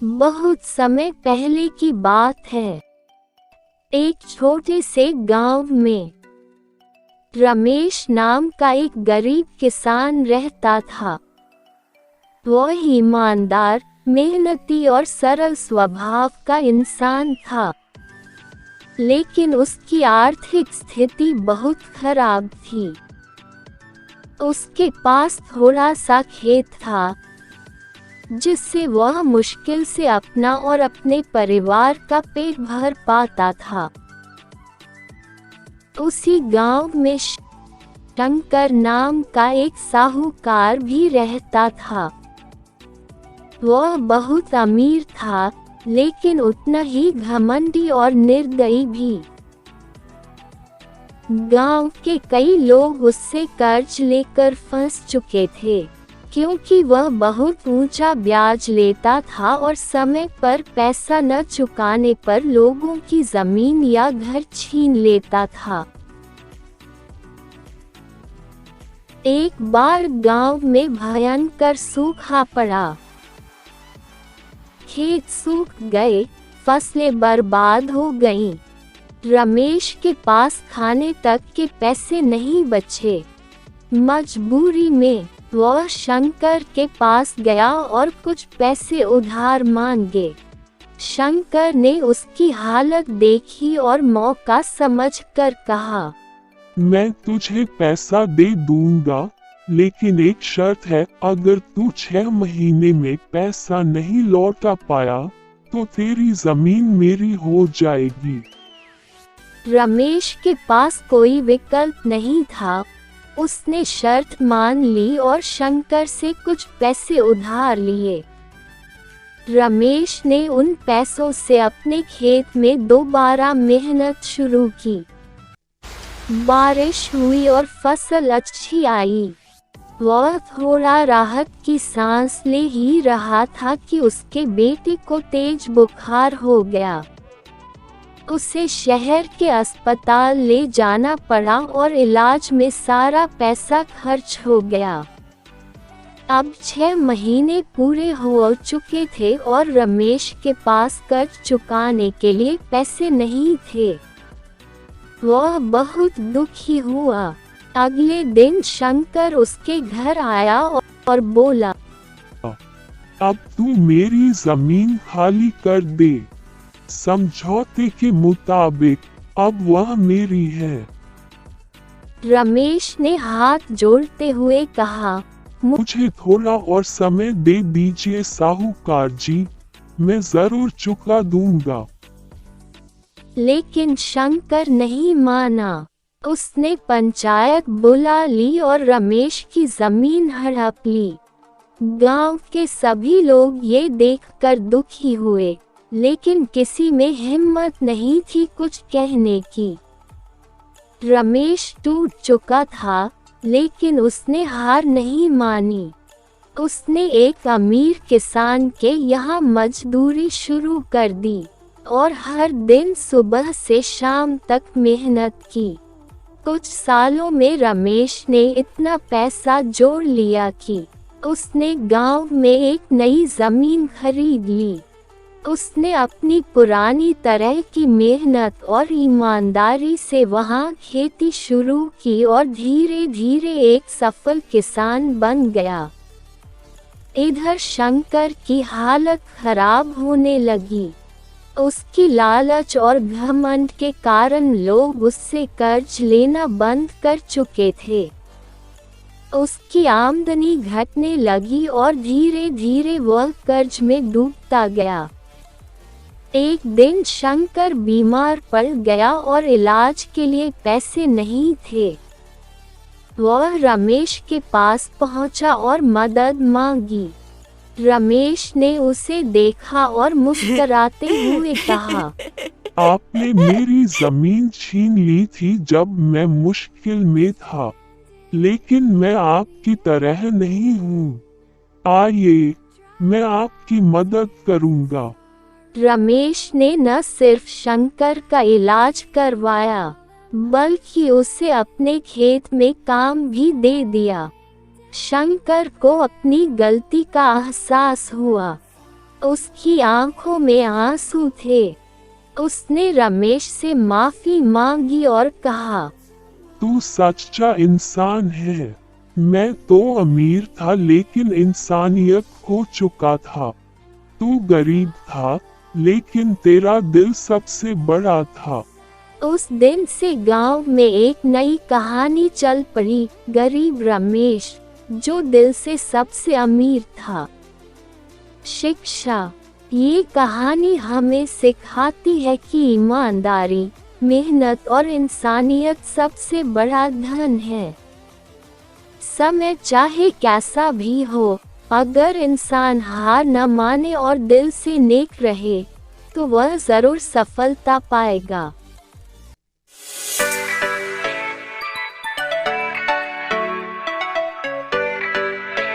बहुत समय पहले की बात है। एक छोटे से गांव में रमेश नाम का एक गरीब किसान रहता था। वह ईमानदार, मेहनती और सरल स्वभाव का इंसान था, लेकिन उसकी आर्थिक स्थिति बहुत खराब थी। उसके पास थोड़ा सा खेत था, जिससे वह मुश्किल से अपना और अपने परिवार का पेट भर पाता था। उसी गांव में शंकर नाम का एक साहूकार भी रहता था। वह बहुत अमीर था, लेकिन उतना ही घमंडी और निर्दयी भी। गांव के कई लोग उससे कर्ज लेकर फंस चुके थे, क्योंकि वह बहुत ऊंचा ब्याज लेता था और समय पर पैसा न चुकाने पर लोगों की जमीन या घर छीन लेता था। एक बार गांव में भयंकर सूखा पड़ा। खेत सूख गए, फसलें बर्बाद हो गईं। रमेश के पास खाने तक के पैसे नहीं बचे। मजबूरी में वह शंकर के पास गया और कुछ पैसे उधार मांगे। शंकर ने उसकी हालत देखी और मौका समझकर कहा, मैं तुझे पैसा दे दूंगा, लेकिन एक शर्त है, अगर तू 6 महीने में पैसा नहीं लौटा पाया तो तेरी जमीन मेरी हो जाएगी। रमेश के पास कोई विकल्प नहीं था। उसने शर्त मान ली और शंकर से कुछ पैसे उधार लिए। रमेश ने उन पैसों से अपने खेत में दोबारा मेहनत शुरू की। बारिश हुई और फसल अच्छी आई। वह थोड़ा राहत की सांस ले ही रहा था कि उसके बेटे को तेज बुखार हो गया। उसे शहर के अस्पताल ले जाना पड़ा और इलाज में सारा पैसा खर्च हो गया। अब 6 महीने पूरे हो चुके थे और रमेश के पास कर्ज चुकाने के लिए पैसे नहीं थे। वह बहुत दुखी हुआ। अगले दिन शंकर उसके घर आया और बोला, अब तू मेरी जमीन खाली कर दे। समझौते के मुताबिक अब वह मेरी है। रमेश ने हाथ जोड़ते हुए कहा, मुझे थोड़ा और समय दे दीजिए साहूकार जी, मैं जरूर चुका दूंगा। लेकिन शंकर नहीं माना। उसने पंचायत बुला ली और रमेश की जमीन हड़प ली। गांव के सभी लोग ये देखकर दुखी हुए, लेकिन किसी में हिम्मत नहीं थी कुछ कहने की। रमेश टूट चुका था, लेकिन उसने हार नहीं मानी। उसने एक अमीर किसान के यहाँ मजदूरी शुरू कर दी और हर दिन सुबह से शाम तक मेहनत की। कुछ सालों में रमेश ने इतना पैसा जोड़ लिया कि उसने गांव में एक नई जमीन खरीद ली। उसने अपनी पुरानी तरह की मेहनत और ईमानदारी से वहां खेती शुरू की और धीरे धीरे एक सफल किसान बन गया। इधर शंकर की हालत खराब होने लगी। उसकी लालच और घमंड के कारण लोग उससे कर्ज लेना बंद कर चुके थे। उसकी आमदनी घटने लगी और धीरे धीरे वह कर्ज में डूबता गया। एक दिन शंकर बीमार पड़ गया और इलाज के लिए पैसे नहीं थे। वह रमेश के पास पहुंचा और मदद मांगी। रमेश ने उसे देखा और मुस्कुराते हुए कहा, आपने मेरी जमीन छीन ली थी जब मैं मुश्किल में था, लेकिन मैं आपकी तरह नहीं हूँ। आइए, मैं आपकी मदद करूँगा। रमेश ने न सिर्फ शंकर का इलाज करवाया, बल्कि उसे अपने खेत में काम भी दे दिया। शंकर को अपनी गलती का एहसास हुआ। उसकी आंखों में आंसू थे। उसने रमेश से माफी मांगी और कहा, तू सच्चा इंसान है। मैं तो अमीर था लेकिन इंसानियत खो चुका था। तू गरीब था लेकिन तेरा दिल सबसे बड़ा था। उस दिन से गांव में एक नई कहानी चल पड़ी, गरीब रमेश जो दिल से सबसे अमीर था। शिक्षा। ये कहानी हमें सिखाती है कि ईमानदारी, मेहनत और इंसानियत सबसे बड़ा धन है। समय चाहे कैसा भी हो, अगर इंसान हार न माने और दिल से नेक रहे, तो वह जरूर सफलता पाएगा।